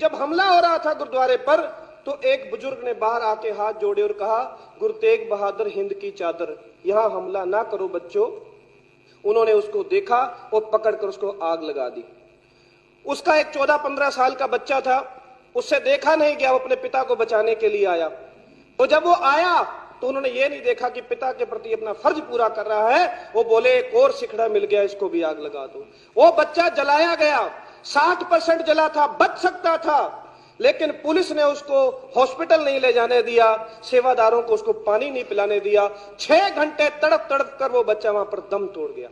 जब हमला हो रहा था गुरुद्वारे पर, तो एक बुजुर्ग ने बाहर आके हाथ जोड़े और कहा, गुरु तेग बहादुर हिंद की चादर, यहां हमला ना करो बच्चों। उन्होंने उसको देखा और पकड़कर उसको आग लगा दी। उसका एक 14-15 साल का बच्चा था, उससे देखा नहीं गया, वो अपने पिता को बचाने के लिए आया। तो जब वो आया तो उन्होंने ये नहीं देखा कि पिता के प्रति अपना फर्ज पूरा कर रहा है, वो बोले एक और सिखड़ा मिल गया, इसको भी आग लगा दो। वो बच्चा जलाया गया, 60% जला था, बच सकता था, लेकिन पुलिस ने उसको हॉस्पिटल नहीं ले जाने दिया, सेवादारों को उसको पानी नहीं पिलाने दिया। 6 घंटे तड़प तड़प कर वो बच्चा वहां पर दम तोड़ गया।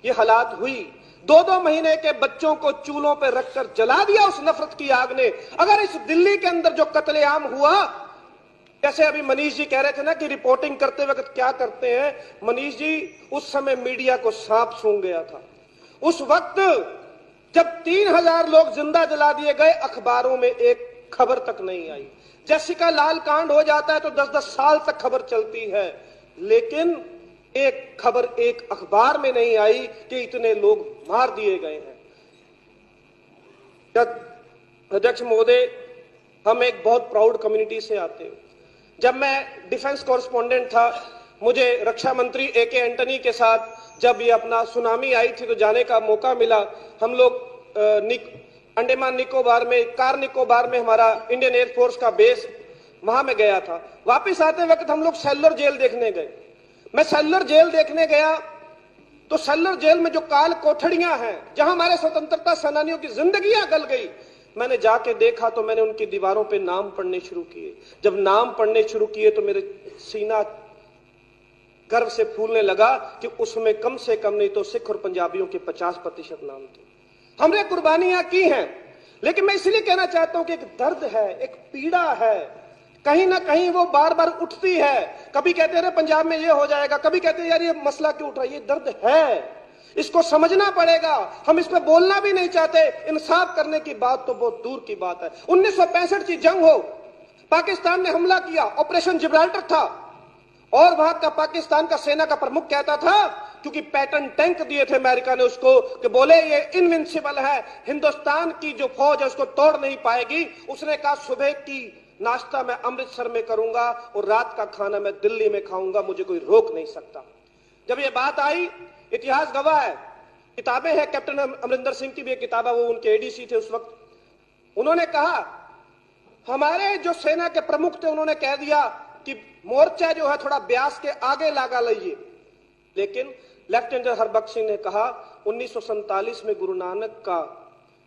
ये हालात हुई। 2-2 महीने के बच्चों को चूल्हों पर रखकर जला दिया उस नफरत की आग ने। अगर इस दिल्ली के अंदर जो कत्लेआम हुआ, जैसे अभी मनीष जी कह रहे थे ना कि रिपोर्टिंग करते वक्त क्या करते हैं, मनीष जी उस समय मीडिया को सांप सूंघ गया था। उस वक्त जब 3000 लोग जिंदा जला दिए गए, अखबारों में एक खबर तक नहीं आई। जेसिका लाल कांड हो जाता है तो 10-10 साल तक खबर चलती है, लेकिन एक खबर एक अखबार में नहीं आई कि इतने लोग मार दिए गए हैं। अध्यक्ष महोदय, हम एक बहुत प्राउड कम्युनिटी से आते हैं। जब मैं डिफेंस कॉरेस्पॉन्डेंट था, मुझे रक्षा मंत्री ए.के. एंटनी के साथ जब ये अपना सुनामी आई थी तो जाने का मौका मिला। हम लोग अंडमान निकोबार में, कार निकोबार में हमारा इंडियन एयरफोर्स का बेस, वहां में गया था। वापस आते वक्त हम लोग सेलुलर जेल देखने गए। मैं सेलुलर जेल देखने गया तो सेलुलर जेल में जो काल कोठड़ियां हैं, जहां हमारे स्वतंत्रता सेनानियों की जिंदगियां गल गई, मैंने जाके देखा तो मैंने उनकी दीवारों पे नाम पढ़ने शुरू किए। जब नाम पढ़ने शुरू किए तो मेरे सीना गर्व से फूलने लगा कि उसमें कम से कम नहीं तो सिख और पंजाबियों के 50% नाम थे। हमने कुर्बानियां की हैं, लेकिन मैं इसलिए कहना चाहता हूं कि एक दर्द है, एक पीड़ा है, कहीं ना कहीं वो बार बार उठती है। कभी कहते हैं पंजाब में ये हो जाएगा, कभी कहते हैं यार ये मसला क्यों उठ रहा है। ये दर्द है, इसको समझना पड़ेगा। हम इसमें बोलना भी नहीं चाहते, इंसाफ करने की बात तो बहुत दूर की बात है। 1965 की जंग हो, पाकिस्तान ने हमला किया, ऑपरेशन जिब्राल्टर था, और वहां का पाकिस्तान का सेना का प्रमुख कहता था, क्योंकि पैटर्न टैंक दिए थे अमेरिका ने उसको, कि बोले ये इनविंसिबल है, हिंदुस्तान की जो फौज है उसको तोड़ नहीं पाएगी। उसने कहा सुबह की नाश्ता मैं अमृतसर में करूंगा और रात का खाना मैं दिल्ली में खाऊंगा, मुझे कोई रोक नहीं सकता। जब ये बात आई, इतिहास गवाह है, किताबें हैं, कैप्टन अमरिंदर सिंह की भी एक किताब है, वो उनके एडीसी थे उस वक्त। उन्होंने कहा, हमारे जो सेना के प्रमुख थे उन्होंने कह दिया कि मोर्चा जो है थोड़ा ब्यास के आगे लगा लीजिए, लेकिन लेफ्टिनेंट जनरल हरबख्श सिंह ने कहा 1947 में गुरु नानक का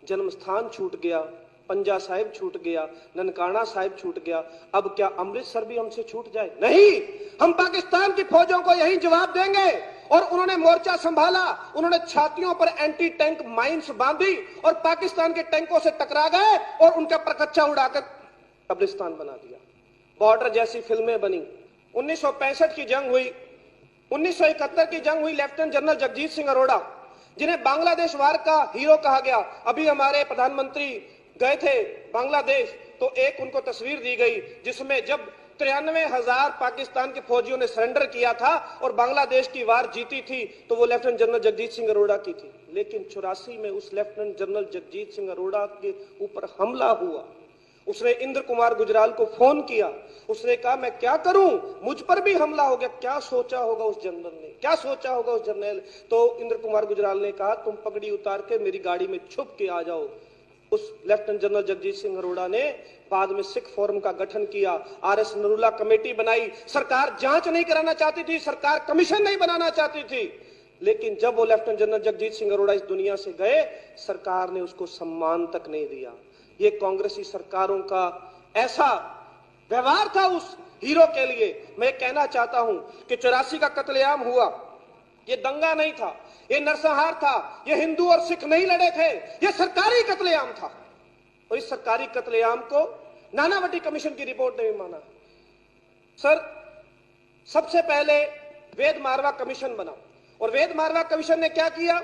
जन्म स्थान छूट गया, पंजा साहिब छूट गया, ननकाना साहिब छूट गया, अब क्या अमृतसर भी हमसे छूट जाए? नहीं, हम पाकिस्तान की फौजों को यही जवाब देंगे। और उन्होंने मोर्चा संभाला, उन्होंने छातियों पर एंटी टैंक माइंस बांधी और पाकिस्तान के टैंकों से टकरा गए और उनका परकच्चा उड़ाकर कब्रिस्तान बना दिया। बॉर्डर जैसी फिल्में बनी। 1965 की जंग हुई, 1971 की जंग हुई। लेफ्टिनेंट जनरल जगजीत सिंह अरोड़ा, जिन्हें बांग्लादेश वार का हीरो कहा गया, अभी हमारे प्रधानमंत्री गए थे बांग्लादेश, तो एक उनको तस्वीर दी गई जिसमें जब 93,000 पाकिस्तान के फौजियों ने सरेंडर किया था और बांग्लादेश की वार जीती थी, तो वो लेफ्टिनेंट जनरल जगजीत सिंह अरोड़ा की थी। लेकिन 84 में उस लेफ्टिनेंट जनरल जगजीत सिंह अरोड़ा के ऊपर हमला हुआ। उसने इंद्र कुमार गुजराल को फोन किया, उसने कहा मैं क्या करूं, मुझ पर भी हमला हो गया। क्या सोचा होगा उस जनरल ने, क्या सोचा होगा उस जनरल? तो इंद्र कुमार गुजराल ने कहा तुम पगड़ी उतार के मेरी गाड़ी में छुप के आ जाओ। उस लेफ्टिनेंट जनरल जगजीत सिंह अरोड़ा ने बाद में सिख फोरम का गठन किया, आर.एस. नरूला कमेटी बनाई। सरकार जांच नहीं कराना चाहती थी, सरकार कमीशन नहीं बनाना चाहती थी, लेकिन जब वो लेफ्टिनेंट जनरल जगजीत सिंह अरोड़ा इस दुनिया से गए, सरकार ने उसको सम्मान तक नहीं दिया। ये कांग्रेसी सरकारों का ऐसा व्यवहार था उस हीरो के लिए। मैं कहना चाहता हूं कि 84 का कत्लेआम हुआ, ये दंगा नहीं था, ये नरसंहार था, ये हिंदू और सिख नहीं लड़े थे, ये सरकारी कत्लेआम था। और इस सरकारी कत्लेआम को नानावटी कमीशन की रिपोर्ट ने भी माना। सर, सबसे पहले वेद मारवा कमीशन बना, और वेद मारवा कमीशन ने क्या किया,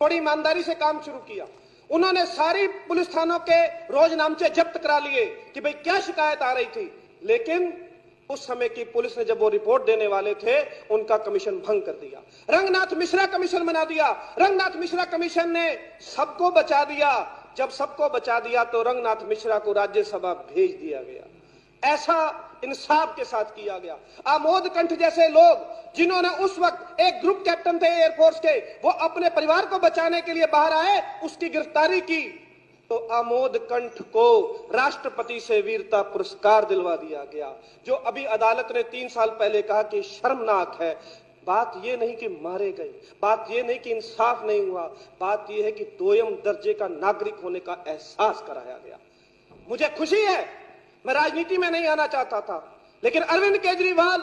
थोड़ी ईमानदारी से काम शुरू किया। उन्होंने सारी पुलिस थानों के रोजनामचे जब्त करा लिए कि भाई क्या शिकायत आ रही थी, लेकिन उस समय की पुलिस ने जब वो रिपोर्ट देने वाले थे, उनका कमीशन भंग कर दिया। रंगनाथ मिश्रा कमीशन बना दिया। रंगनाथ मिश्रा कमीशन ने सबको बचा दिया, जब सबको बचा दिया तो रंगनाथ मिश्रा को राज्यसभा भेज दिया गया। ऐसा इंसाफ के साथ किया गया। आमोद कंठ जैसे लोग जिन्होंने उस वक्त एक ग्रुप कैप्टन थे एयरफोर्स के, वो अपने परिवार को बचाने के लिए बाहर आए, उसकी गिरफ्तारी की तो आमोद कंठ को राष्ट्रपति से वीरता पुरस्कार दिलवा दिया गया, जो अभी अदालत ने 3 साल पहले कहा कि शर्मनाक है। बात यह नहीं कि मारे गए, बात यह नहीं कि इंसाफ नहीं हुआ, बात यह है कि दोयम दर्जे का नागरिक होने का एहसास कराया गया। मुझे खुशी है, मैं राजनीति में नहीं आना चाहता था, लेकिन अरविंद केजरीवाल